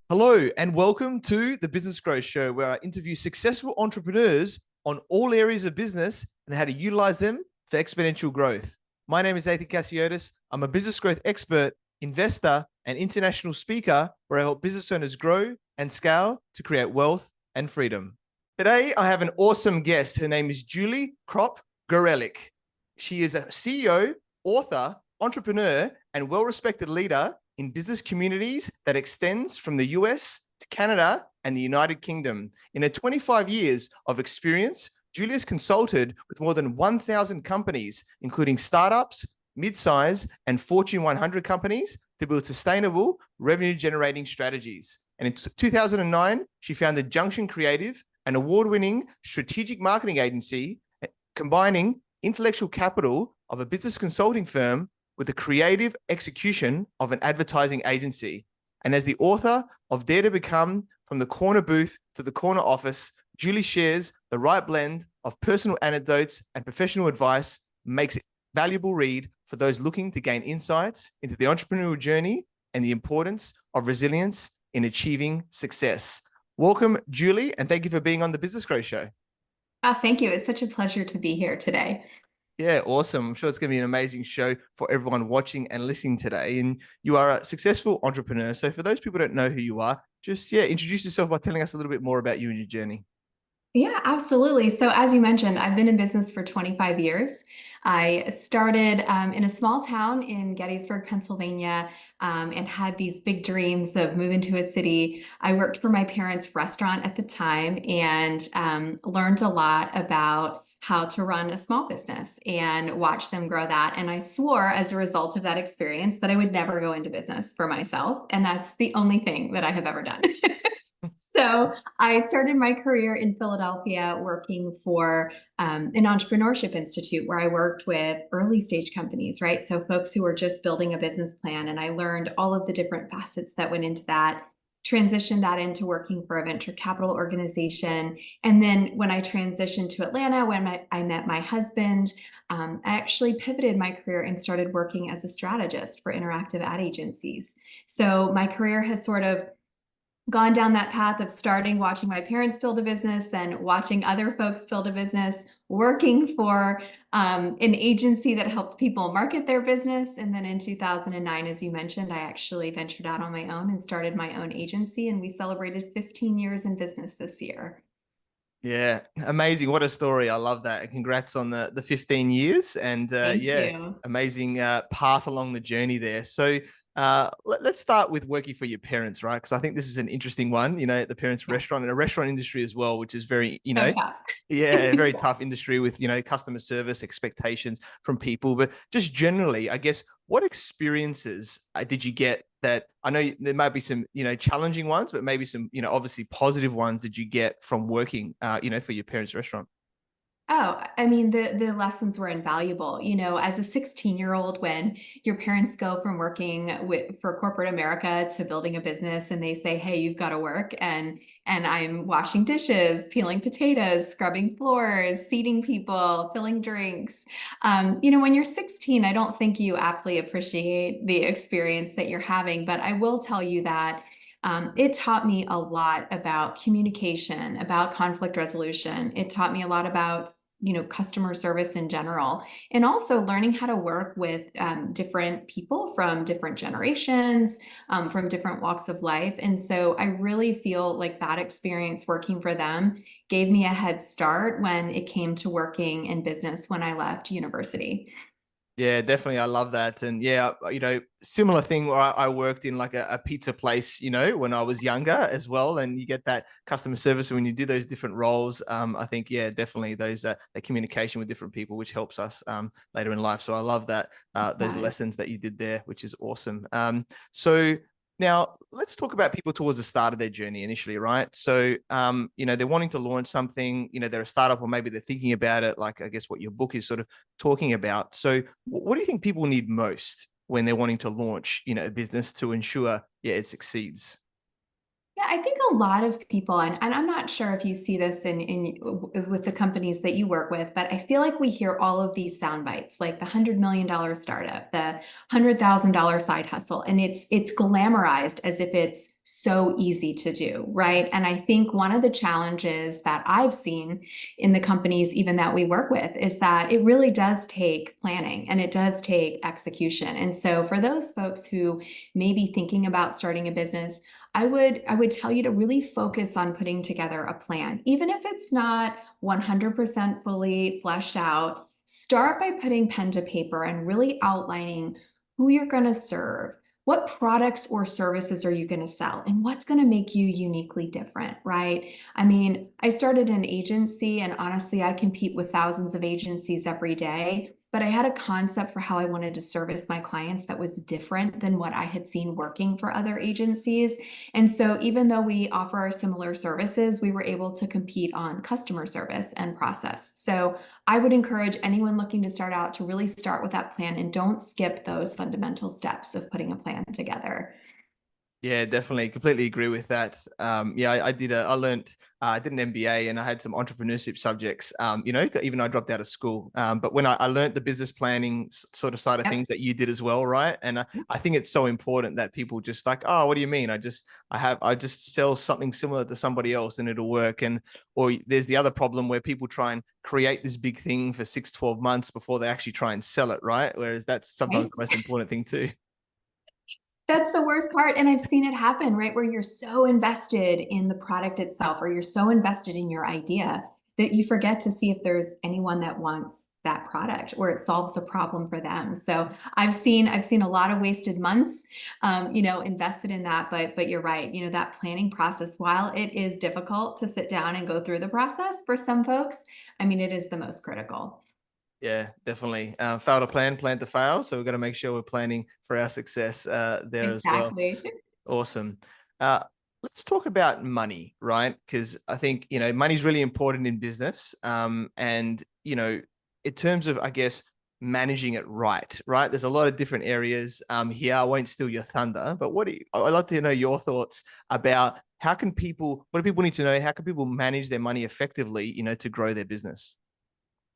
Hello, and welcome to the Business Growth Show, where I interview successful entrepreneurs on all areas of business and how to utilize them for exponential growth. My name is Athin. I'm a business growth expert, investor, and international speaker, where I help business owners grow and scale to create wealth and freedom. Today, I have an awesome guest. Her name is Julie Cropp Gareleck. She is a CEO, author, entrepreneur, and well-respected leader in business communities that extends from the US to Canada and the United Kingdom. In her 25 years of experience, Julie has consulted with more than 1,000 companies, including startups, midsize, and Fortune 100 companies to build sustainable revenue-generating strategies. And in 2009, she founded Junction Creative, an award-winning strategic marketing agency, combining intellectual capital of a business consulting firm with the creative execution of an advertising agency. And as the author of Dare to Become, From the Corner Booth to the Corner Office, Julie shares the right blend of personal anecdotes and professional advice, makes it a valuable read for those looking to gain insights into the entrepreneurial journey and the importance of resilience in achieving success. Welcome, Julie, and thank you for being on the Business Growth Show. Thank you. It's such a pleasure to be here today. Yeah, awesome. I'm sure it's going to be an amazing show for everyone watching and listening today. And you are a successful entrepreneur. So for those people who don't know who you are, just, introduce yourself by telling us a little bit more about you and your journey. Yeah, absolutely. So as you mentioned, I've been in business for 25 years. I started in a small town in Gettysburg, Pennsylvania, and had these big dreams of moving to a city. I worked for my parents' restaurant at the time and learned a lot about how to run a small business and watch them grow that. And I swore as a result of that experience that I would never go into business for myself. And that's the only thing that I have ever done. So I started my career in Philadelphia working for an entrepreneurship institute where I worked with early stage companies, right? So folks who were just building a business plan. And I learned all of the different facets that went into that, transitioned that into working for a venture capital organization. And then when I transitioned to Atlanta, when I met my husband, I actually pivoted my career and started working as a strategist for interactive ad agencies. So my career has sort of gone down that path of starting watching my parents build a business, then watching other folks build a business, working for an agency that helped people market their business. And then in 2009, as you mentioned, I actually ventured out on my own and started my own agency. And we celebrated 15 years in business this year. Yeah, amazing. What a story. I love that. And congrats on the 15 years and Thank you. amazing path along the journey there. So let's start with working for your parents, right? Because I think this is an interesting one, the parents' Yeah, restaurant and a restaurant industry as well, which is very, so tough. yeah, very tough industry with, customer service expectations from people. But just generally, I guess, what experiences did you get that I know there might be some, challenging ones, but maybe some, obviously positive ones that you get from working, for your parents' restaurant? Oh, I mean, the lessons were invaluable. You know, as a 16-year-old, when your parents go from working for corporate America to building a business and they say, "Hey, you've got to work," and I'm washing dishes, peeling potatoes, scrubbing floors, seating people, filling drinks. When you're 16, I don't think you aptly appreciate the experience that you're having, but I will tell you that it taught me a lot about communication, about conflict resolution. It taught me a lot about customer service in general, and also learning how to work with different people from different generations, from different walks of life. And so I really feel like that experience working for them gave me a head start when it came to working in business when I left university. Yeah, definitely. I love that. And yeah, similar thing where I worked in like a pizza place, when I was younger as well. And you get that customer service when you do those different roles. I think, yeah, definitely those that communication with different people, which helps us later in life. So I love that, those Right. lessons that you did there, which is awesome. So now let's talk about people towards the start of their journey initially, right? So, they're wanting to launch something, they're a startup or maybe they're thinking about it, like I guess what your book is sort of talking about. So what do you think people need most when they're wanting to launch, a business to ensure, it succeeds? Yeah, I think a lot of people, and I'm not sure if you see this with the companies that you work with, but I feel like we hear all of these sound bites, like the $100 million startup, the $100,000 side hustle, and it's glamorized as if it's so easy to do, right? And I think one of the challenges that I've seen in the companies even that we work with is that it really does take planning and it does take execution. And so for those folks who may be thinking about starting a business, I would tell you to really focus on putting together a plan. Even if it's not 100% fully fleshed out, start by putting pen to paper and really outlining who you're going to serve. What products or services are you going to sell? And what's going to make you uniquely different, right? I mean, I started an agency, and honestly, I compete with thousands of agencies every day. But I had a concept for how I wanted to service my clients that was different than what I had seen working for other agencies. And so even though we offer similar services, we were able to compete on customer service and process. So I would encourage anyone looking to start out to really start with that plan and don't skip those fundamental steps of putting a plan together. Yeah, definitely. Completely agree with that. Yeah, I learned, I did an MBA and I had some entrepreneurship subjects, even though I dropped out of school. But when I learned the business planning sort of side of Yep. things that you did as well, right? And I think it's so important that people just like, oh, what do you mean? I just sell something similar to somebody else and it'll work. Or there's the other problem where people try and create this big thing for 6, 12 months before they actually try and sell it, right? Whereas that's sometimes Right? the most important thing too. That's the worst part. And I've seen it happen, right? Where you're so invested in the product itself, or you're so invested in your idea that you forget to see if there's anyone that wants that product or it solves a problem for them. So I've seen a lot of wasted months, invested in that. But you're right. That planning process, while it is difficult to sit down and go through the process for some folks, I mean, it is the most critical. Yeah, definitely. Fail to plan to fail. So we've got to make sure we're planning for our success there as well. Exactly. Awesome. Uh, let's talk about money, right? Because I think, money's really important in business. And, in terms of, I guess, managing it right? There's a lot of different areas here. I won't steal your thunder, but I'd love to know your thoughts about what do people need to know? How can people manage their money effectively, to grow their business?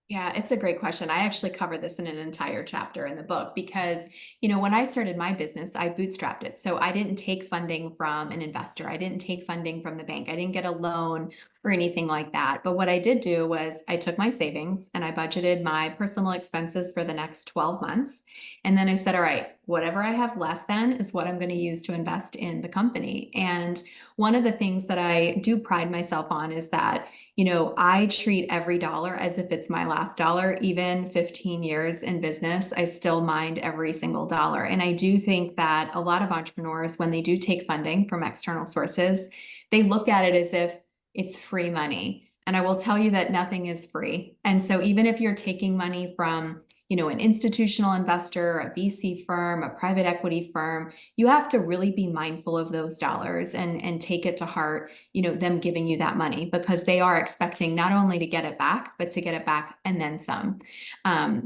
Yeah, it's a great question. I actually cover this in an entire chapter in the book because, when I started my business, I bootstrapped it. So I didn't take funding from an investor. I didn't take funding from the bank. I didn't get a loan or anything like that. But what I did do was I took my savings and I budgeted my personal expenses for the next 12 months. And then I said, all right, whatever I have left then is what I'm going to use to invest in the company. And one of the things that I do pride myself on is that I treat every dollar as if it's my last dollar. Even 15 years in business, I still mind every single dollar. And I do think that a lot of entrepreneurs, when they do take funding from external sources, they look at it as if it's free money. And I will tell you that nothing is free. And so even if you're taking money from, an institutional investor, a VC firm, a private equity firm, you have to really be mindful of those dollars and take it to heart, them giving you that money because they are expecting not only to get it back, but to get it back and then some.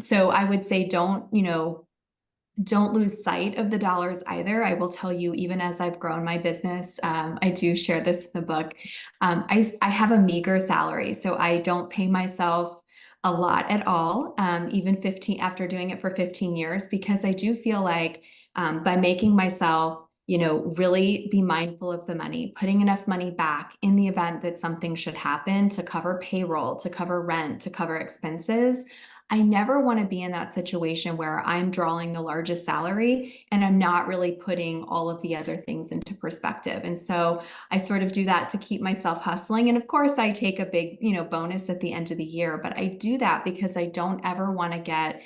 So I would say don't lose sight of the dollars either. I will tell you, even as I've grown my business, I do share this in the book. I have a meager salary, so I don't pay myself a lot at all, even 15 after doing it for 15 years, because I do feel like by making myself, really be mindful of the money, putting enough money back in the event that something should happen to cover payroll, to cover rent, to cover expenses. I never want to be in that situation where I'm drawing the largest salary and I'm not really putting all of the other things into perspective. And so I sort of do that to keep myself hustling. And of course, I take a big, bonus at the end of the year, but I do that because I don't ever want to get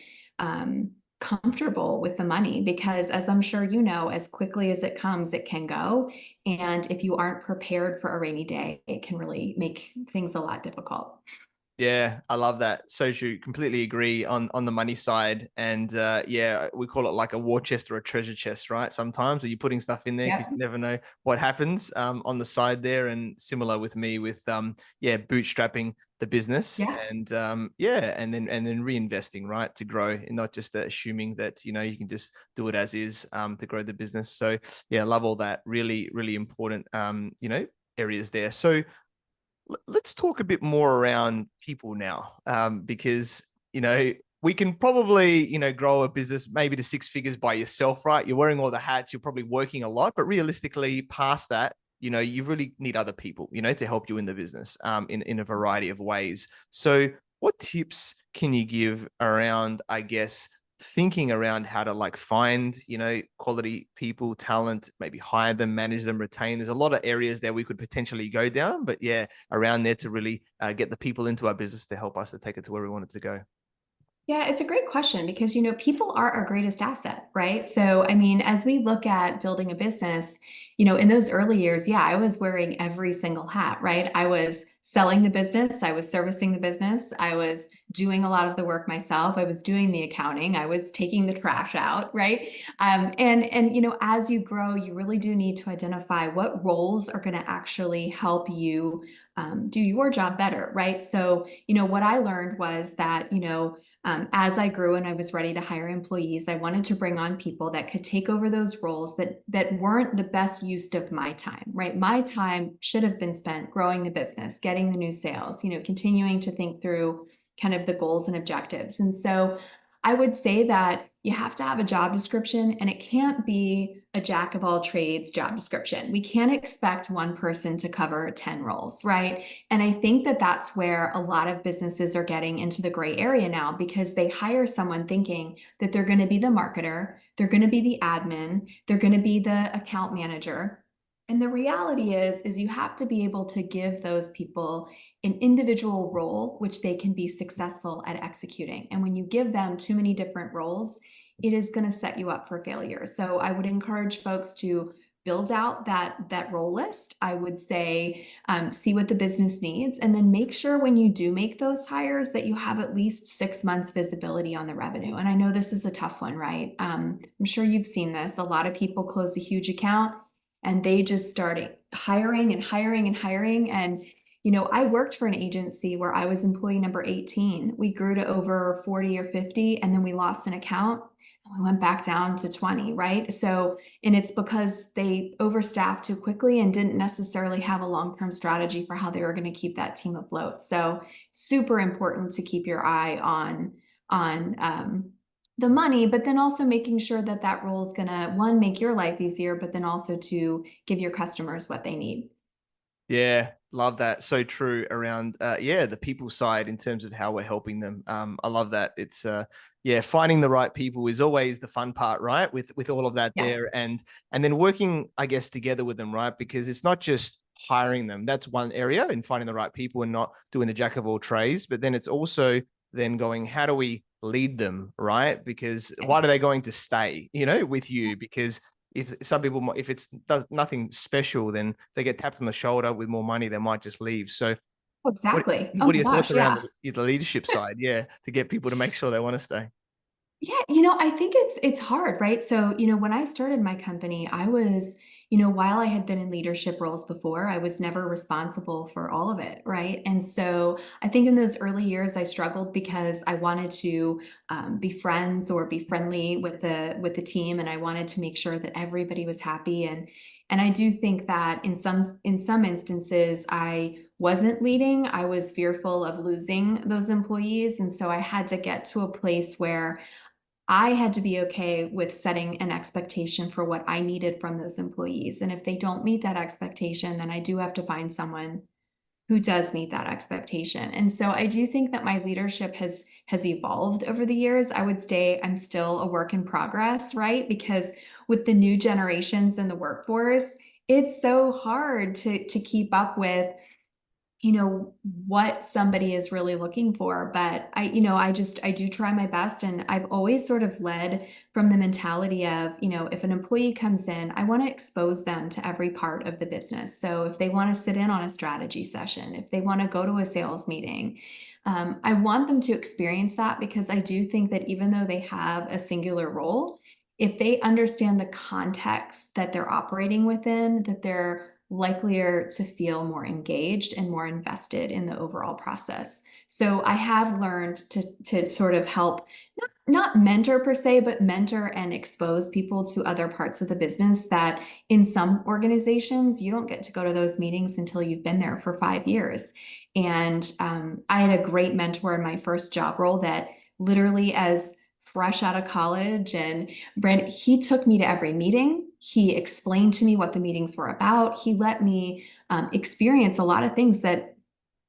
comfortable with the money because, as I'm sure you know, as quickly as it comes, it can go. And if you aren't prepared for a rainy day, it can really make things a lot difficult. Yeah, I love that. So true. Completely agree on the money side. And yeah, we call it like a war chest or a treasure chest, right? Sometimes are you putting stuff in there because Yep. you never know what happens on the side there. And similar with me with yeah, bootstrapping the business Yeah. and yeah, and then reinvesting, right, to grow and not just assuming that you can just do it as is to grow the business. So yeah, I love all that. Really, really important. areas there. So let's talk a bit more around people now, because, we can probably, grow a business maybe to six figures by yourself, right? You're wearing all the hats, you're probably working a lot, but realistically past that, you really need other people, to help you in the business, in a variety of ways. So what tips can you give around, I guess, thinking around how to like find, quality people, talent, maybe hire them, manage them, retain? There's a lot of areas there we could potentially go down, but yeah, around there to really get the people into our business to help us to take it to where we want it to go. Yeah, it's a great question because, people are our greatest asset, right? So, I mean, as we look at building a business, in those early years, yeah, I was wearing every single hat, right? I was selling the business, I was servicing the business, I was doing a lot of the work myself, I was doing the accounting, I was taking the trash out, right? And as you grow, you really do need to identify what roles are going to actually help you do your job better, right? So, what I learned was that, as I grew and I was ready to hire employees, I wanted to bring on people that could take over those roles that weren't the best use of my time, right? My time should have been spent growing the business, getting the new sales, continuing to think through kind of the goals and objectives. And so I would say that you have to have a job description, and it can't be a jack of all trades job description. We can't expect one person to cover 10 roles, right? And I think that that's where a lot of businesses are getting into the gray area now, because they hire someone thinking that they're going to be the marketer, they're going to be the admin, they're going to be the account manager. And the reality is you have to be able to give those people an individual role which they can be successful at executing. And when you give them too many different roles, it is going to set you up for failure. So I would encourage folks to build out that role list. I would say see what the business needs, and then make sure when you do make those hires that you have at least 6 months visibility on the revenue. And I know this is a tough one, right? I'm sure you've seen this. A lot of people close a huge account and they just started hiring and hiring and hiring. And I worked for an agency where I was employee number 18. We grew to over 40 or 50, and then we lost an account. We went back down to 20, right? So, and it's because they overstaffed too quickly and didn't necessarily have a long-term strategy for how they were going to keep that team afloat. So, super important to keep your eye on the money, but then also making sure that that role is going to, one, make your life easier, but then also to give your customers what they need. Yeah, love that. So true around the people side in terms of how we're helping them. I love that. It's finding the right people is always the fun part, right? With all of that Yeah. there, and then working, I guess, together with them, right? Because it's not just hiring them. That's one area in finding the right people and not doing the jack of all trades, but then it's also then going, how do we lead them, right? Because why are Yes. they going to stay, with you? Because if some people, if it's nothing special, then if they get tapped on the shoulder with more money, they might just leave. So what Exactly. Oh what are my your thoughts gosh. around Yeah. the leadership side? Yeah, to get people to make sure they want to stay. Yeah, I think it's hard, right? So, when I started my company, I was, while I had been in leadership roles before, I was never responsible for all of it, right? And so I think in those early years, I struggled because I wanted to be friends or be friendly with the team, and I wanted to make sure that everybody was happy. And I do think that in some instances, I wasn't leading. I was fearful of losing those employees, and so I had to get to a place where I had to be okay with setting an expectation for what I needed from those employees. And if they don't meet that expectation, then I do have to find someone who does meet that expectation. And so I do think that my leadership has evolved over the years. I would say I'm still a work in progress, right? Because with the new generations in the workforce, it's so hard to keep up with what somebody is really looking for. But I do try my best, and I've always sort of led from the mentality of, if an employee comes in, I want to expose them to every part of the business. So if they want to sit in on a strategy session, if they want to go to a sales meeting, I want them to experience that, because I do think that even though they have a singular role, if they understand the context that they're operating within, that they're likelier to feel more engaged and more invested in the overall process. So I have learned to sort of help, not not mentor per se, but mentor and expose people to other parts of the business that in some organizations, you don't get to go to those meetings until you've been there for 5 years. And I had a great mentor in my first job role that literally as fresh out of college and Brent, he took me to every meeting. He explained to me what the meetings were about. He let me experience a lot of things that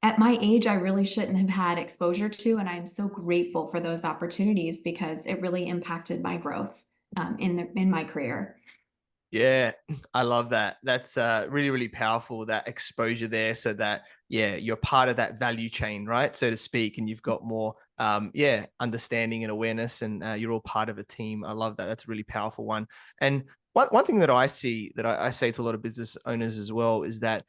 at my age, I really shouldn't have had exposure to. And I'm so grateful for those opportunities because it really impacted my growth in my career. Yeah, I love that. That's really, really powerful, that exposure there, so that, yeah, you're part of that value chain, right? So to speak, and you've got more, understanding and awareness, and you're all part of a team. I love that. That's a really powerful one. And one thing that I see that I say to a lot of business owners as well is that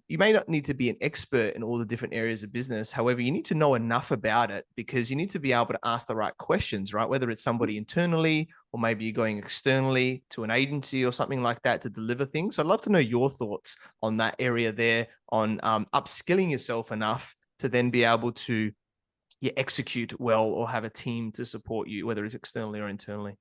you may not need to be an expert in all the different areas of business. However, you need to know enough about it because you need to be able to ask the right questions, right? Whether it's somebody internally or maybe you're going externally to an agency or something like that to deliver things. So I'd love to know your thoughts on that area there, on upskilling yourself enough to then be able to execute well or have a team to support you, whether it's externally or internally.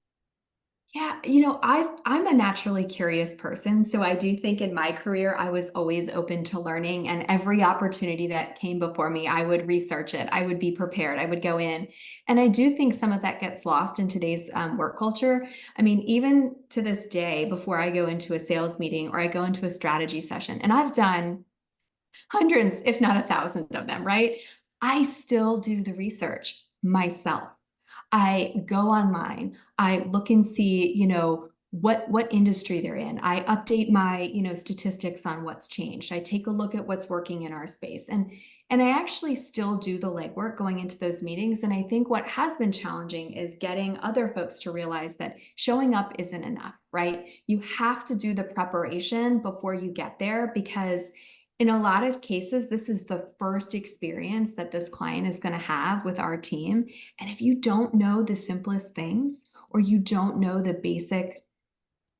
Yeah, I'm a naturally curious person. So I do think in my career, I was always open to learning, and every opportunity that came before me, I would research it. I would be prepared. I would go in. And I do think some of that gets lost in today's work culture. I mean, even to this day, before I go into a sales meeting or I go into a strategy session, and I've done hundreds, if not 1,000 of them, right? I still do the research myself. I go online, I look and see, what industry they're in. I update my, statistics on what's changed. I take a look at what's working in our space. And I actually still do the legwork going into those meetings. And I think what has been challenging is getting other folks to realize that showing up isn't enough, right? You have to do the preparation before you get there because in a lot of cases, this is the first experience that this client is going to have with our team. And if you don't know the simplest things, or you don't know the basic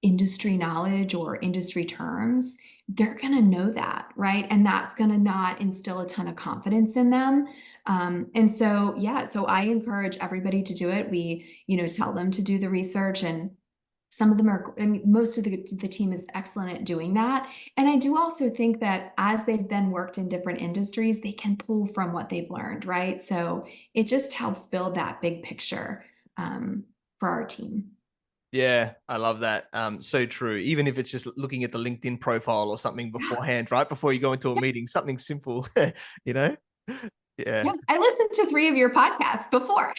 industry knowledge or industry terms, they're going to know that, right? And that's going to not instill a ton of confidence in them. And so, yeah, so I encourage everybody to do it. We, tell them to do the research, and some of them are, I mean, most of the team is excellent at doing that. And I do also think that as they've then worked in different industries, they can pull from what they've learned, right? So it just helps build that big picture for our team. Yeah, I love that. So true. Even if it's just looking at the LinkedIn profile or something Yeah. beforehand, right before you go into a meeting, something simple, you know? Yeah. Yeah. I listened to 3 of your podcasts before.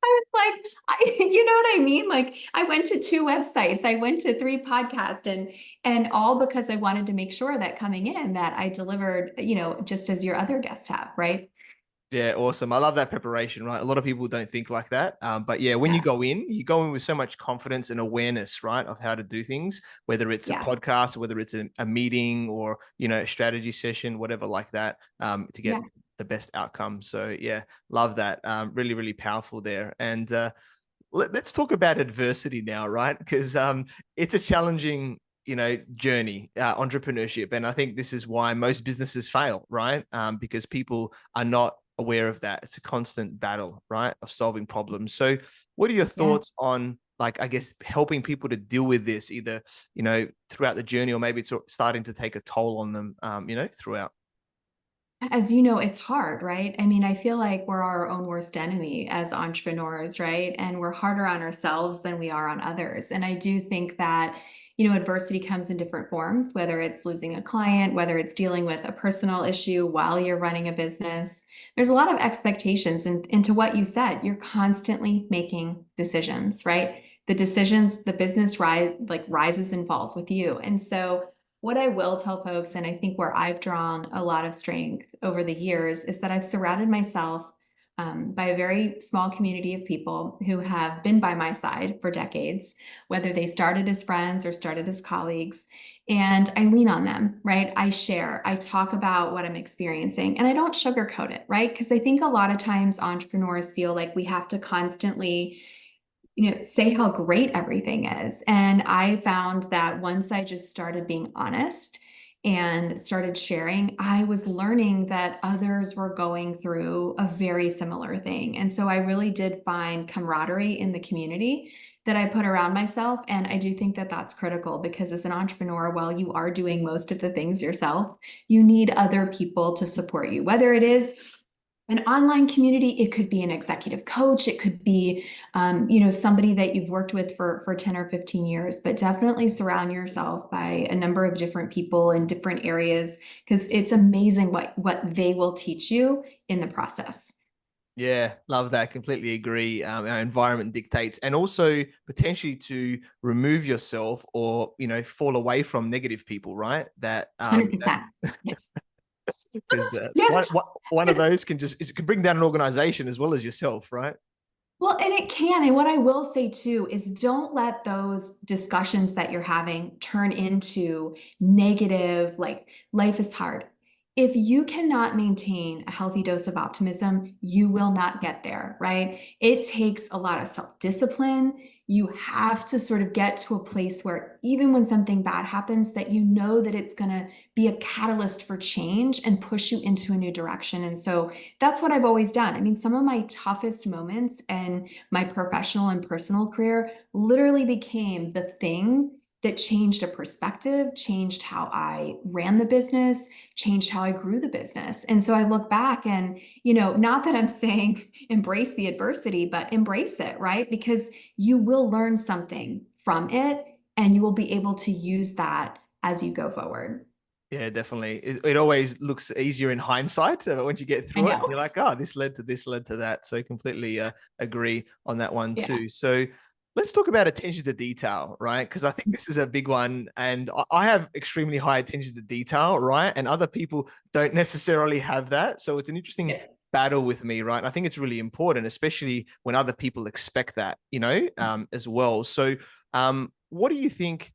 I was like, you know what I mean? Like I went to 2 websites, I went to 3 podcasts, and all because I wanted to make sure that coming in that I delivered, just as your other guests have, right? Yeah, awesome. I love that preparation, right? A lot of people don't think like that. But yeah, when Yeah. you go in with so much confidence and awareness, right, of how to do things, whether it's a Yeah. podcast or whether it's a meeting or, a strategy session, whatever like that, to get Yeah. the best outcome. So yeah, love that. Really, really powerful there. And let's talk about adversity now, right? Because it's a challenging, journey, entrepreneurship, and I think this is why most businesses fail, right? Because people are not aware of that. It's a constant battle, right, of solving problems. So, what are your Yeah. thoughts on, like, I guess, helping people to deal with this, either throughout the journey, or maybe it's starting to take a toll on them, throughout? As you know, it's hard, right? I mean, I feel like we're our own worst enemy as entrepreneurs, right? And we're harder on ourselves than we are on others. And I do think that, adversity comes in different forms, whether it's losing a client, whether it's dealing with a personal issue while you're running a business. There's a lot of expectations. And to what you said, you're constantly making decisions, right? The decisions, the business rises and falls with you. And so what I will tell folks, and I think where I've drawn a lot of strength over the years, is that I've surrounded myself by a very small community of people who have been by my side for decades, whether they started as friends or started as colleagues. And I lean on them, right? I share, I talk about what I'm experiencing, and I don't sugarcoat it, right? Because I think a lot of times entrepreneurs feel like we have to constantly say how great everything is. And I found that once I just started being honest and started sharing, I was learning that others were going through a very similar thing. And so I really did find camaraderie in the community that I put around myself. And I do think that that's critical because as an entrepreneur, while you are doing most of the things yourself, you need other people to support you, whether it is an online community, it could be an executive coach, it could be somebody that you've worked with for 10 or 15 years, but definitely surround yourself by a number of different people in different areas because it's amazing what they will teach you in the process. Yeah, love that. Completely agree. Our environment dictates, and also potentially to remove yourself or fall away from negative people, right? That 100%. Yes. because Yes. one of those it can bring down an organization as well as yourself, right? Well, and it can. And what I will say too is don't let those discussions that you're having turn into negative, like life is hard. If you cannot maintain a healthy dose of optimism, you will not get there, right? It takes a lot of self-discipline. You have to sort of get to a place where even when something bad happens, that you know that it's going to be a catalyst for change and push you into a new direction. And so that's what I've always done. I mean, some of my toughest moments in my professional and personal career literally became the thing that changed a perspective, changed how I ran the business, changed how I grew the business. And so I look back and, not that I'm saying embrace the adversity, but embrace it, right? Because you will learn something from it and you will be able to use that as you go forward. Yeah, definitely. It always looks easier in hindsight once you get I through it. know. You're like, oh, this led to this, led to that. So completely agree on that one Yeah. too. So let's talk about attention to detail, right? Because I think this is a big one, and I have extremely high attention to detail, right? And other people don't necessarily have that. So it's an interesting Yeah. battle with me, right? I think it's really important, especially when other people expect that, as well. So, what do you think?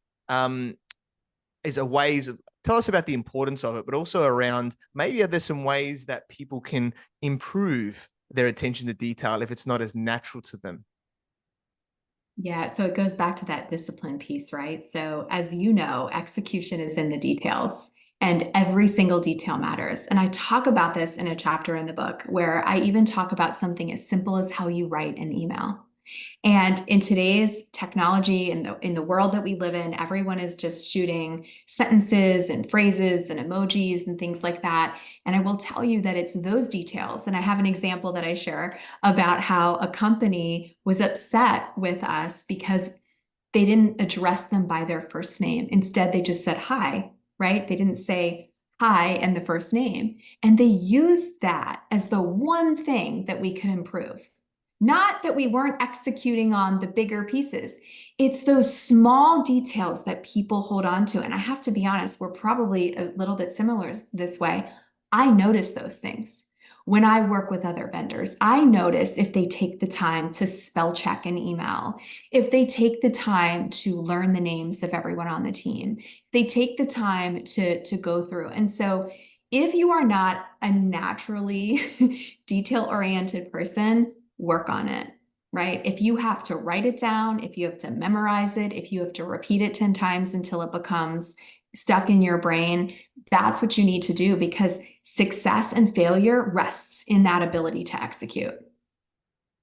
Is a ways of tell us about the importance of it, but also around maybe are there some ways that people can improve their attention to detail if it's not as natural to them? Yeah, so it goes back to that discipline piece, right? So, as you know, execution is in the details, and every single detail matters. And I talk about this in a chapter in the book where I even talk about something as simple as how you write an email. And in today's technology and in the world that we live in, everyone is just shooting sentences and phrases and emojis and things like that. And I will tell you that it's those details. And I have an example that I share about how a company was upset with us because they didn't address them by their first name. Instead, they just said hi, right? They didn't say hi and the first name. And they used that as the one thing that we could improve. Not that we weren't executing on the bigger pieces. It's those small details that people hold on to. And I have to be honest, we're probably a little bit similar this way. I notice those things. When I work with other vendors, I notice if they take the time to spell check an email, if they take the time to learn the names of everyone on the team, they take the time to go through. And so if you are not a naturally detail-oriented person, work on it, right? If you have to write it down, if you have to memorize it, if you have to repeat it 10 times until it becomes stuck in your brain, that's what you need to do because success and failure rests in that ability to execute.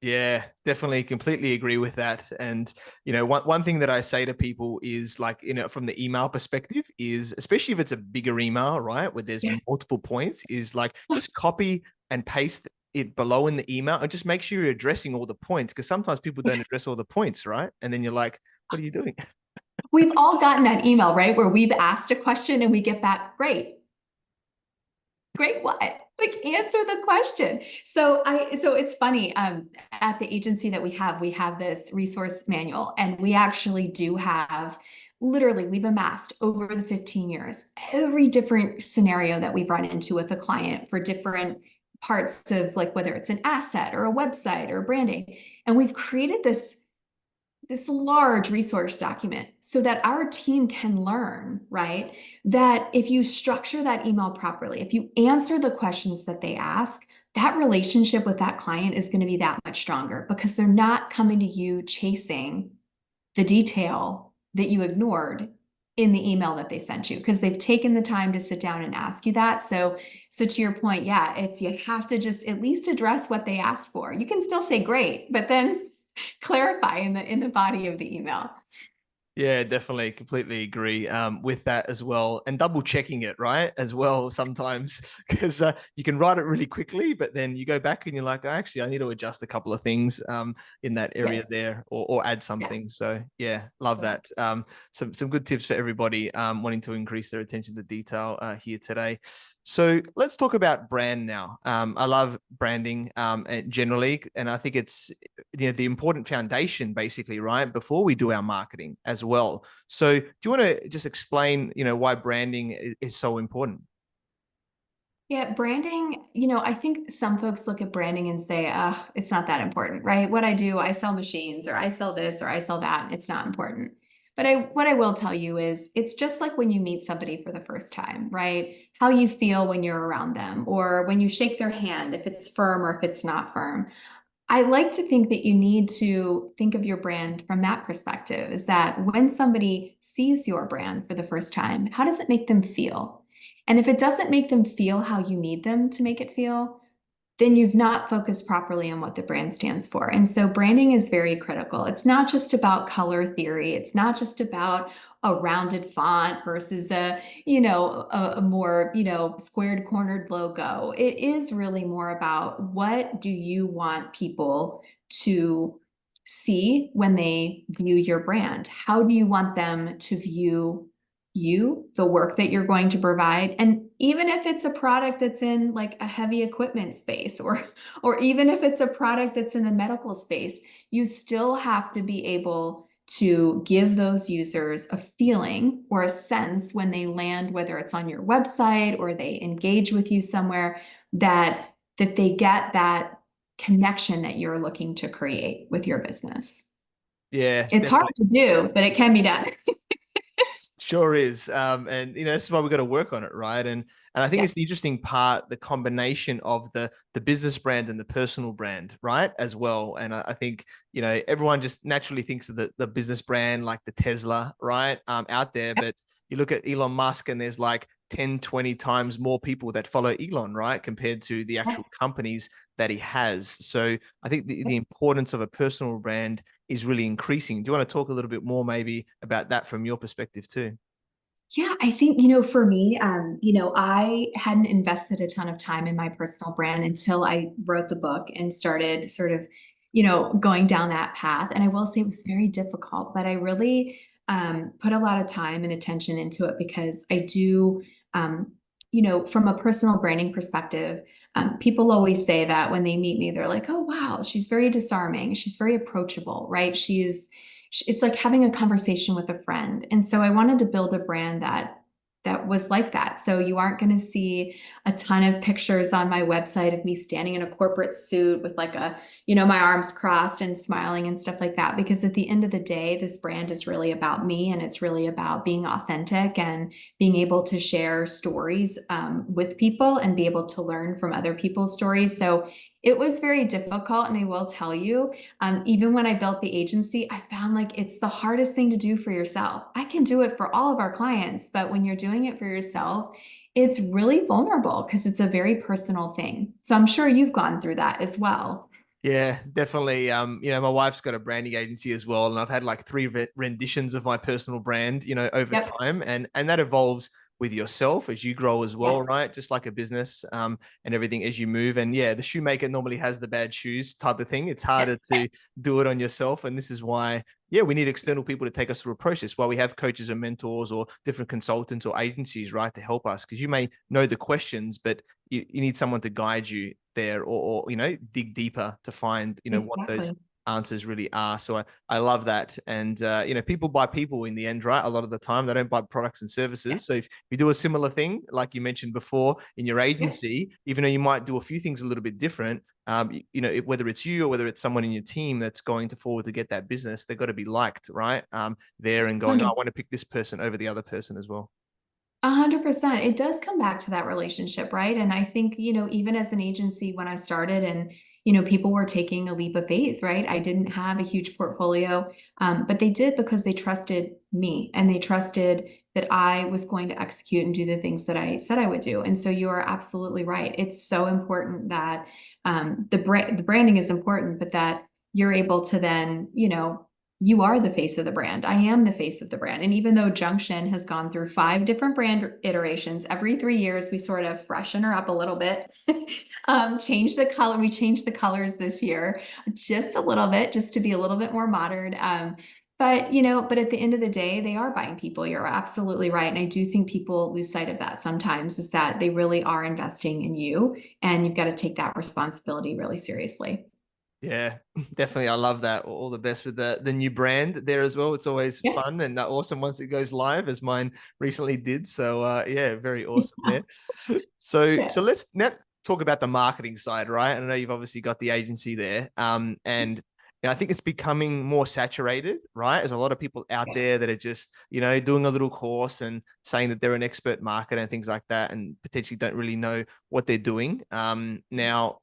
Yeah, definitely completely agree with that. And, one thing that I say to people is like, from the email perspective is, especially if it's a bigger email, right, where there's Yeah. multiple points, is like just copy and paste it below in the email and just make sure you're addressing all the points because sometimes people don't address all the points, right? And then you're like, what are you doing? We've all gotten that email, right? Where we've asked a question and we get back, great. Great what? Like answer the question. So it's funny. At the agency that we have this resource manual, and we actually do have literally we've amassed over the 15 years every different scenario that we've run into with a client for different parts of like whether it's an asset or a website or branding. And we've created this large resource document so that our team can learn, right? That if you structure that email properly, if you answer the questions that they ask, that relationship with that client is going to be that much stronger because they're not coming to you chasing the detail that you ignored in the email that they sent you because they've taken the time to sit down and ask you that. So to your point, yeah, it's you have to just at least address what they asked for. You can still say great, but then clarify in the body of the email. Yeah, definitely. Completely agree with that as well. And double checking it, right? As well, sometimes, because you can write it really quickly, but then you go back and you're like, oh, actually, I need to adjust a couple of things in that area Yes. there or add Yeah. something. So, yeah, love Yeah. that. Some good tips for everybody wanting to increase their attention to detail here today. So let's talk about brand now. I love branding generally, and I think it's the important foundation basically, right? Before we do our marketing as well. So do you want to just explain, why branding is so important? Yeah, branding, I think some folks look at branding and say, it's not that important, right? What I do, I sell machines or I sell this or I sell that. It's not important. But what I will tell you is it's just like when you meet somebody for the first time, right? How you feel when you're around them or when you shake their hand, if it's firm or if it's not firm. I like to think that you need to think of your brand from that perspective is that when somebody sees your brand for the first time, how does it make them feel? And if it doesn't make them feel how you need them to make it feel, then you've not focused properly on what the brand stands for. And so branding is very critical. It's not just about color theory. It's not just about a rounded font versus a more, squared cornered logo. It is really more about what do you want people to see when they view your brand? How do you want them to view you, the work that you're going to provide, and even if it's a product that's in like a heavy equipment space or even if it's a product that's in the medical space, you still have to be able to give those users a feeling or a sense when they land, whether it's on your website or they engage with you somewhere, that they get that connection that you're looking to create with your business. Yeah, It's hard definitely. to do, but it can be done. Sure is. And this is why we got to work on it, right? And I think it's the Yes. interesting part, the combination of the business brand and the personal brand, right? As well. And I think, everyone just naturally thinks of the business brand like the Tesla, right? Out there. But you look at Elon Musk and there's like 10, 20 times more people that follow Elon, right? Compared to the actual companies that he has. So I think the importance of a personal brand is really increasing. Do you want to talk a little bit more maybe about that from your perspective too? Yeah, I think, for me, I hadn't invested a ton of time in my personal brand until I wrote the book and started sort of, going down that path. And I will say it was very difficult, but I really put a lot of time and attention into it because I do, um, from a personal branding perspective, people always say that when they meet me, they're like, oh, wow, she's very disarming. She's very approachable, right? It's like having a conversation with a friend. And so I wanted to build a brand that was like that. So you aren't going to see a ton of pictures on my website of me standing in a corporate suit with like my arms crossed and smiling and stuff like that. Because at the end of the day, this brand is really about me and it's really about being authentic and being able to share stories with people and be able to learn from other people's stories. So it was very difficult. And I will tell you, even when I built the agency, I found like it's the hardest thing to do for yourself. I can do it for all of our clients, but when you're doing it for yourself, it's really vulnerable because it's a very personal thing. So I'm sure you've gone through that as well. Yeah, definitely. My wife's got a branding agency as well, and I've had like three renditions of my personal brand, over Yep. time, and that evolves with yourself as you grow as well, Yes. right? Just like a business, and everything as you move. And yeah, the shoemaker normally has the bad shoes type of thing. It's harder Yes. to do it on yourself, and this is why, yeah, we need external people to take us through a process. Why we have coaches and mentors or different consultants or agencies, right, to help us, because you may know the questions, but you need someone to guide you there or dig deeper to find what those Exactly. answers really are. So I love that. And people buy people in the end, right? A lot of the time they don't buy products and Yeah. services. So if you do a similar thing like you mentioned before in your Yeah. agency, even though you might do a few things a little bit different, whether it's you or whether it's someone in your team that's going to forward to get that business, they've got to be liked, right? There and going, oh, I 100. want to pick this person over the other person as well. 100%. It does come back to that relationship, right? And I think, even as an agency when I started and, people were taking a leap of faith, right? I didn't have a huge portfolio, but they did because they trusted me, and they trusted that I was going to execute and do the things that I said I would do. And so you are absolutely right. It's so important that the branding is important, but that you're able to then, you are the face of the brand. I am the face of the brand. And even though Junction has gone through 5 different brand iterations, every 3 years we sort of freshen her up a little bit, change the color. We changed the colors this year just a little bit, just to be a little bit more modern. But at the end of the day, they are buying people. You're absolutely right. And I do think people lose sight of that sometimes, is that they really are investing in you, and you've got to take that responsibility really seriously. Yeah, definitely. I love that. All the best with the new brand there as well. It's always Yeah. fun and awesome once it goes live, as mine recently did. So yeah, very awesome there. So Yeah. let's now talk about the marketing side, right? I know you've obviously got the agency there. And I think it's becoming more saturated, right? There's a lot of people out Yeah. there that are just, doing a little course and saying that they're an expert marketer and things like that, and potentially don't really know what they're doing. Now,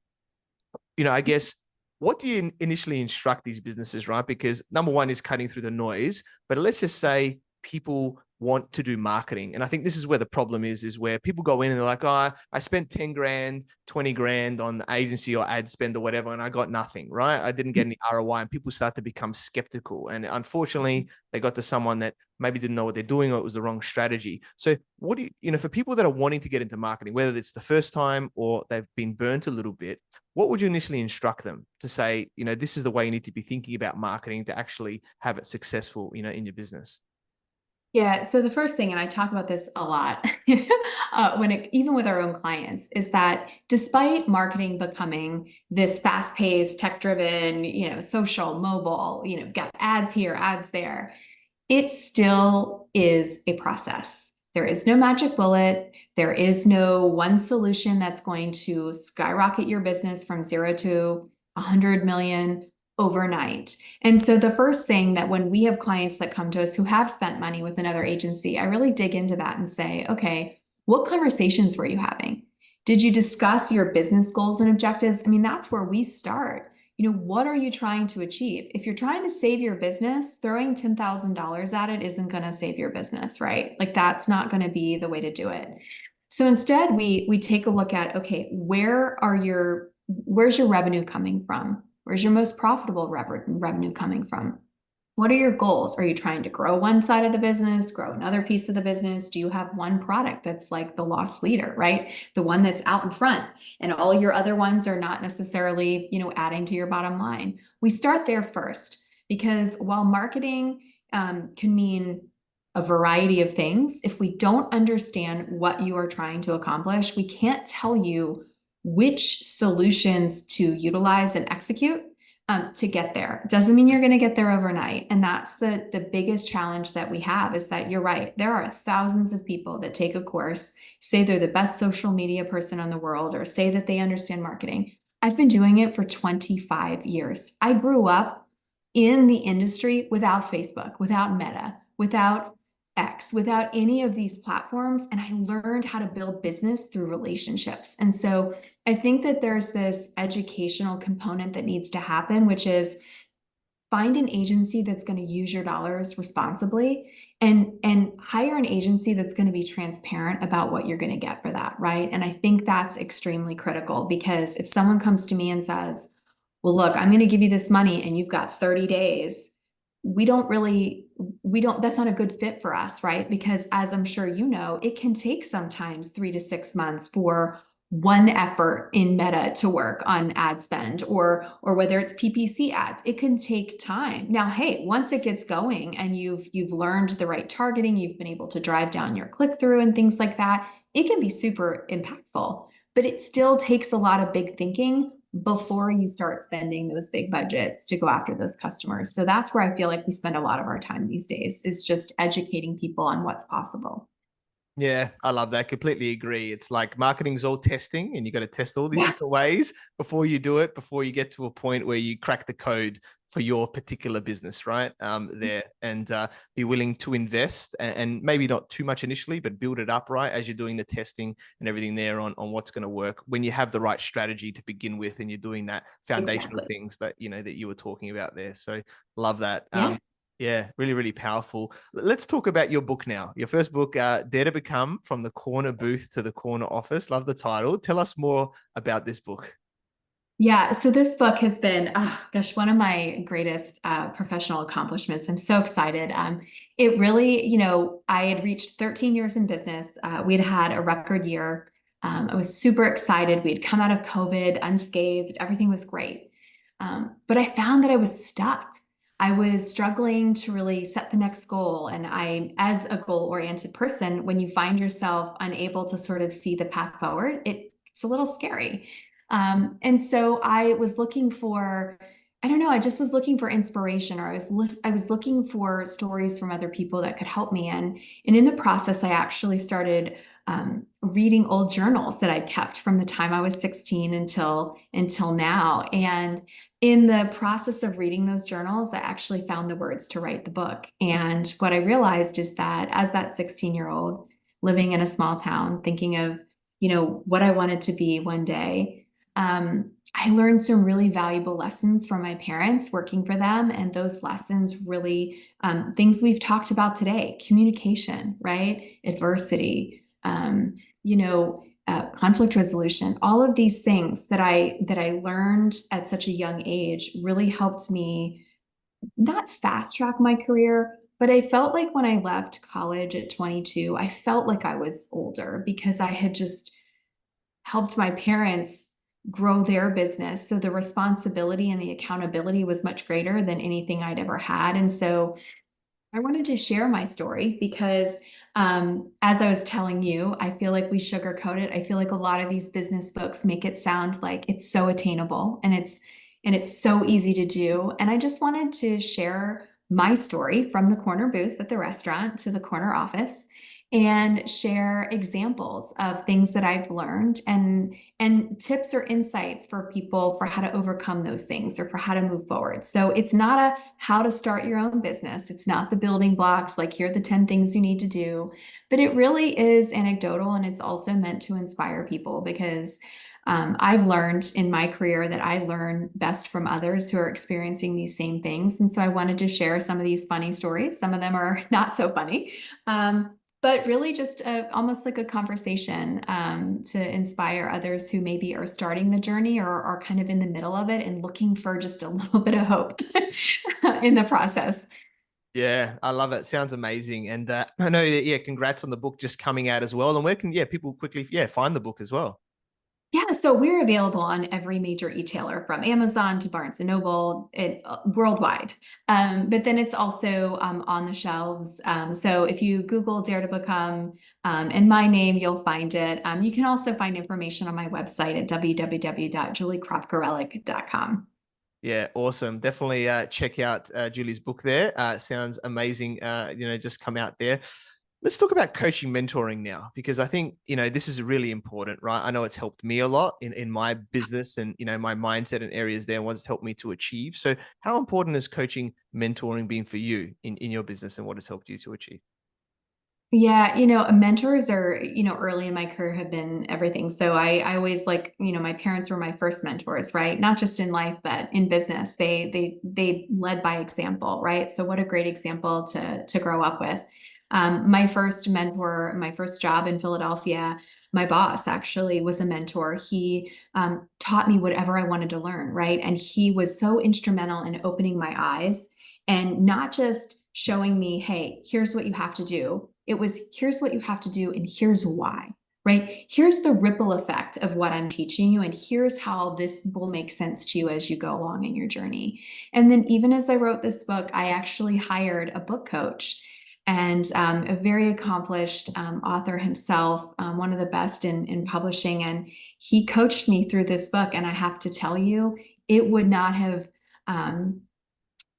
I guess, what do you initially instruct these businesses, right? Because number one is cutting through the noise, but let's just say people want to do marketing. And I think this is where the problem is where people go in and they're like, oh, I spent 10 grand, 20 grand on agency or ad spend or whatever, and I got nothing, right? I didn't get any ROI, and people start to become skeptical. And unfortunately, they got to someone that maybe didn't know what they're doing, or it was the wrong strategy. So what do you, for people that are wanting to get into marketing, whether it's the first time or they've been burnt a little bit, what would you initially instruct them to say, this is the way you need to be thinking about marketing to actually have it successful, in your business? Yeah. So the first thing, and I talk about this a lot, even with our own clients, is that despite marketing becoming this fast-paced, tech-driven, social, mobile, got ads here, ads there, it still is a process. There is no magic bullet. There is no one solution that's going to skyrocket your business from 0 to 100 million overnight. And so the first thing, that when we have clients that come to us who have spent money with another agency, I really dig into that and say, okay, what conversations were you having? Did you discuss your business goals and objectives? I mean, that's where we start. What are you trying to achieve? If you're trying to save your business, throwing $10,000 at it isn't going to save your business, right? Like, that's not going to be the way to do it. So instead, we take a look at, okay, where's your revenue coming from? Where's your most profitable revenue coming from? What are your goals? Are you trying to grow one side of the business, grow another piece of the business? Do you have one product that's like the loss leader, right? The one that's out in front, and all your other ones are not necessarily, adding to your bottom line. We start there first, because while marketing can mean a variety of things, if we don't understand what you are trying to accomplish, we can't tell you which solutions to utilize and execute to get there. Doesn't mean you're going to get there overnight. And that's the biggest challenge that we have, is that you're right. There are thousands of people that take a course, say they're the best social media person in the world, or say that they understand marketing. I've been doing it for 25 years. I grew up in the industry without Facebook, without Meta, without X, without any of these platforms. And I learned how to build business through relationships. And so I think that there's this educational component that needs to happen, which is find an agency that's going to use your dollars responsibly, and hire an agency that's going to be transparent about what you're going to get for that, right? And I think that's extremely critical, because if someone comes to me and says, well, look, I'm going to give you this money and you've got 30 days, that's not a good fit for us, right? Because, as I'm sure you know, it can take sometimes 3 to 6 months for one effort in Meta to work on ad spend, or whether it's PPC ads. It can take time. Now, hey, once it gets going and you've learned the right targeting, you've been able to drive down your click-through and things like that, it can be super impactful. But it still takes a lot of big thinking before you start spending those big budgets to go after those customers. So that's where I feel like we spend a lot of our time these days, is just educating people on what's possible. Yeah, I love that. Completely agree. It's like marketing's all testing, and you got to test all these Yeah, different ways before you do it, before you get to a point where you crack the code for your particular business, right? There, and be willing to invest, and maybe not too much initially, but build it up, right, as you're doing the testing and everything there on what's going to work, when you have the right strategy to begin with, and you're doing that foundational exactly. things that that you were talking about there. So love that. Yeah. Yeah, really, really powerful. Let's talk about your book now. Your first book, Dare to Become From the Corner Booth to the Corner Office. Love the title. Tell us more about this book. Yeah, so this book has been, oh gosh, one of my greatest professional accomplishments. I'm so excited. It really, I had reached 13 years in business. We'd had a record year. I was super excited. We'd come out of COVID unscathed. Everything was great. But I found that I was stuck. I was struggling to really set the next goal. And as a goal-oriented person, when you find yourself unable to sort of see the path forward, it's a little scary. And so I was looking for, I don't know, I just was looking for inspiration, or I was looking for stories from other people that could help me. And in the process, I actually started reading old journals that I kept from the time I was 16 until now. And in the process of reading those journals, I actually found the words to write the book. And what I realized is that as that 16-year-old living in a small town, thinking of, what I wanted to be one day, I learned some really valuable lessons from my parents working for them. And those lessons really, things we've talked about today: communication, right? Adversity, conflict resolution. All of these things that I learned at such a young age really helped me not fast track my career, but I felt like when I left college at 22, I felt like I was older because I had just helped my parents grow their business. So the responsibility and the accountability was much greater than anything I'd ever had. And so I wanted to share my story because, as I was telling you, I feel like we sugarcoat it. I feel like a lot of these business books make it sound like it's so attainable and it's so easy to do. And I just wanted to share my story from the corner booth at the restaurant to the corner office, and share examples of things that I've learned, and tips or insights for people for how to overcome those things or for how to move forward. So it's not a how to start your own business. It's not the building blocks, like here are the 10 things you need to do, but it really is anecdotal, and it's also meant to inspire people because I've learned in my career that I learn best from others who are experiencing these same things. And so I wanted to share some of these funny stories. Some of them are not so funny. But really just almost like a conversation to inspire others who maybe are starting the journey or are kind of in the middle of it and looking for just a little bit of hope in the process. Yeah, I love it. Sounds amazing. And I know that, yeah, congrats on the book just coming out as well. And where can, yeah, people quickly, yeah, find the book as well? Yeah, so we're available on every major retailer from Amazon to Barnes and Noble, worldwide. But then it's also on the shelves. So if you Google Dare to Become and my name, you'll find it. You can also find information on my website at www.juliecroppgareleck.com. Yeah, awesome. Definitely check out Julie's book there. Sounds amazing. Just come out there. Let's talk about coaching mentoring now, because I think, this is really important, right? I know it's helped me a lot in my business and, my mindset and areas there, and what it's helped me to achieve. So how important has coaching mentoring been for you in your business, and what has helped you to achieve? Yeah, mentors are, early in my career have been everything. So I always like, my parents were my first mentors, right? Not just in life, but in business. They led by example, right? So what a great example to grow up with. My first mentor, my first job in Philadelphia, my boss actually was a mentor. He taught me whatever I wanted to learn, right? And he was so instrumental in opening my eyes and not just showing me, hey, here's what you have to do. It was, here's what you have to do, and here's why, right? Here's the ripple effect of what I'm teaching you, and here's how this will make sense to you as you go along in your journey. And then, even as I wrote this book, I actually hired a book coach and a very accomplished author himself, one of the best in publishing. And he coached me through this book. And I have to tell you, it would not have.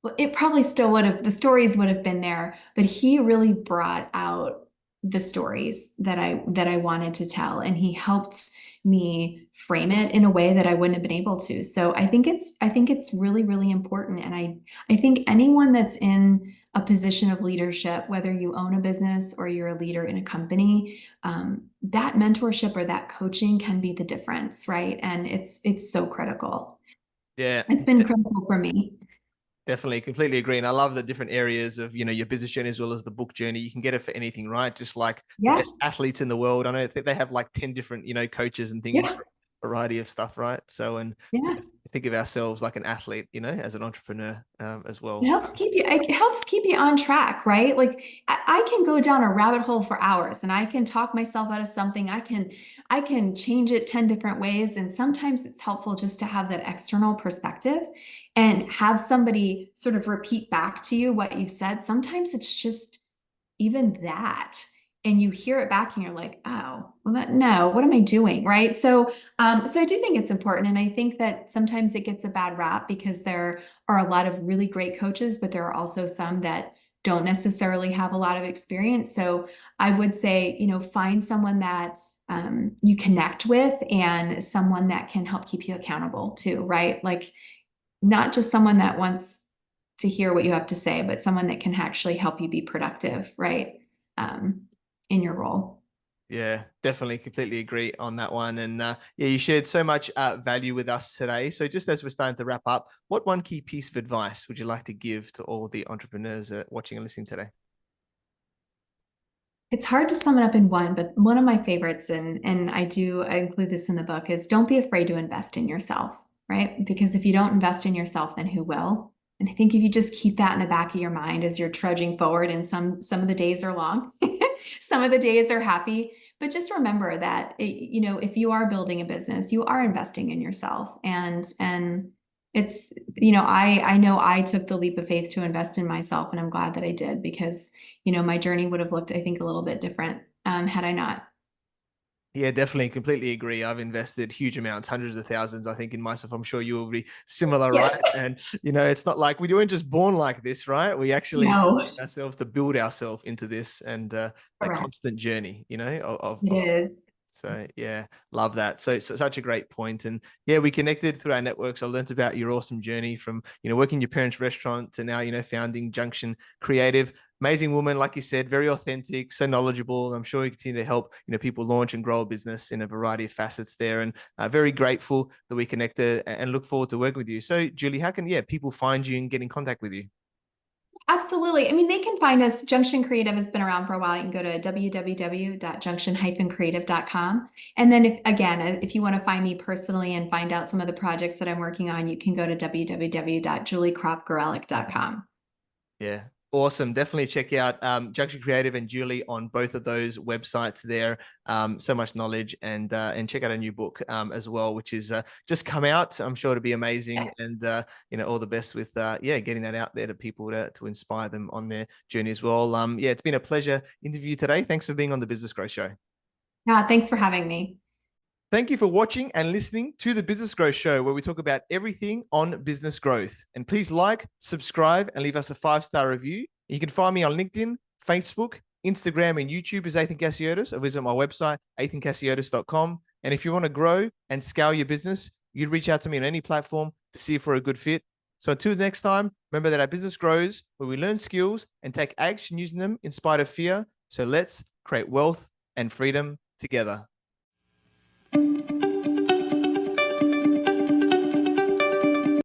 Well, it probably still would have, the stories would have been there, but he really brought out the stories that I wanted to tell, and he helped me frame it in a way that I wouldn't have been able to. So I think it's really, really important. And I think anyone that's in a position of leadership, whether you own a business or you're a leader in a company, that mentorship or that coaching can be the difference, right? And it's so critical. Yeah. It's been critical for me. Definitely, completely agree. And I love the different areas of, your business journey as well as the book journey. You can get it for anything, right? Just like the Yeah. best athletes in the world. I think they have like 10 different, coaches and things Yeah. for a variety of stuff, right? So, and Yeah. think of ourselves like an athlete, as an entrepreneur as It well. helps keep you, it helps keep you on track, right? Like I can go down a rabbit hole for hours and I can talk myself out of something. I can change it 10 different ways. And sometimes it's helpful just to have that external perspective and have somebody sort of repeat back to you what you've said. Sometimes it's just even that. And you hear it back and you're like, oh, well, no, what am I doing? Right. So I do think it's important. And I think that sometimes it gets a bad rap because there are a lot of really great coaches, but there are also some that don't necessarily have a lot of experience. So I would say, find someone that you connect with and someone that can help keep you accountable too, right? Like not just someone that wants to hear what you have to say, but someone that can actually help you be productive, right? Um, in your role. Yeah, definitely, completely agree on that one. And yeah, you shared so much value with us today. So just as we're starting to wrap up, what one key piece of advice would you like to give to all the entrepreneurs watching and listening today? It's hard to sum it up in one, but one of my favorites, and I include this in the book, is don't be afraid to invest in yourself, right? Because if you don't invest in yourself, then who will? And I think if you just keep that in the back of your mind as you're trudging forward, and some of the days are long, some of the days are happy, but just remember that if you are building a business, you are investing in yourself, and it's I know I took the leap of faith to invest in myself, and I'm glad that I did because my journey would have looked, I think, a little bit different had I not. Yeah, definitely, completely agree. I've invested huge amounts, hundreds of thousands, I think, in myself. I'm sure you will be similar, Yeah. right? And it's not like we weren't just born like this, right? We actually No, invest in ourselves to build ourselves into this, and that correct. constant journey, It of is. so yeah, love that. So such a great point. And yeah, we connected through our networks. I learned about your awesome journey from, working your parents' restaurant to now, founding Junction Creative. Amazing woman, like you said, very authentic, so knowledgeable. I'm sure you continue to help, people launch and grow a business in a variety of facets there. And very grateful that we connected and look forward to working with you. So Julie, how can, people find you and get in contact with you? Absolutely. I mean, they can find us. Junction Creative has been around for a while. You can go to www.junction-creative.com. And then if you want to find me personally and find out some of the projects that I'm working on, you can go to www.juliecroppgareleck.com. Yeah. Awesome. Definitely check out Junction Creative and Julie on both of those websites there. So much knowledge, and check out a new book as well, which is just come out. I'm sure it'll be amazing, and all the best with getting that out there to people to inspire them on their journey as well. Yeah, it's been a pleasure interview today. Thanks for being on the Business Growth Show. Yeah, thanks for having me. Thank you for watching and listening to the Business Growth Show, where we talk about everything on business growth. And please like, subscribe, and leave us a 5-star review. You can find me on LinkedIn, Facebook, Instagram, and YouTube as Athin Casiotis, or visit my website, athincasiotis.com. And if you want to grow and scale your business, you can reach out to me on any platform to see if we're a good fit. So until next time, remember that our business grows where we learn skills and take action using them in spite of fear. So let's create wealth and freedom together.